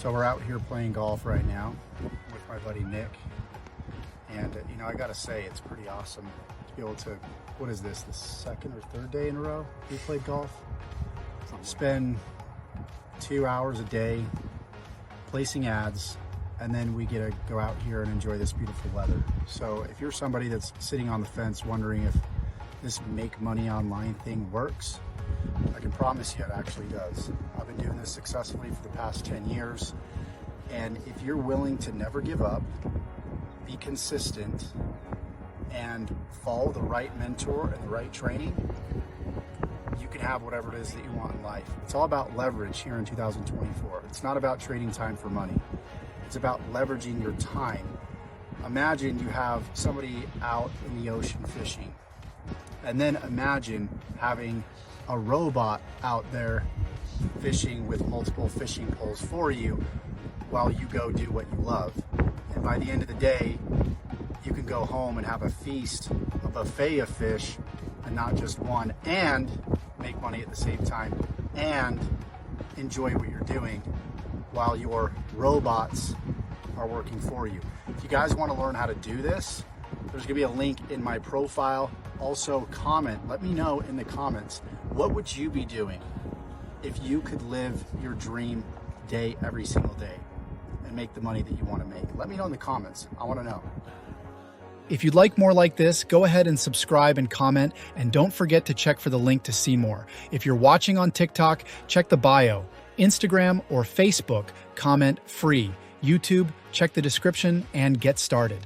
So we're out here playing golf right now with my buddy Nick. And you know, I gotta say, it's pretty awesome to be able to, what is this, the second or third day in a row we played golf? Spend 2 hours a day placing ads, and then we get to go out here and enjoy this beautiful weather. So if you're somebody that's sitting on the fence wondering if this make money online thing works, I can promise you it actually does. I've been doing this successfully for the past 10 years. And if you're willing to never give up, be consistent, and follow the right mentor and the right training, you can have whatever it is that you want in life. It's all about leverage here in 2024. It's not about trading time for money. It's about leveraging your time. Imagine you have somebody out in the ocean fishing, and then imagine having a robot out there fishing with multiple fishing poles for you while you go do what you love. And by the end of the day, you can go home and have a feast, a buffet of fish, and not just one, and make money at the same time, and enjoy what you're doing while your robots are working for you. If you guys want to learn how to do this, there's going to be a link in my profile. Also, comment, let me know in the comments, what would you be doing if you could live your dream day every single day and make the money that you want to make? Let me know in the comments. I want to know. If you'd like more like this, go ahead and subscribe and comment, and don't forget to check for the link to see more. If you're watching on TikTok, check the bio. Instagram or Facebook, comment free. YouTube, check the description and get started.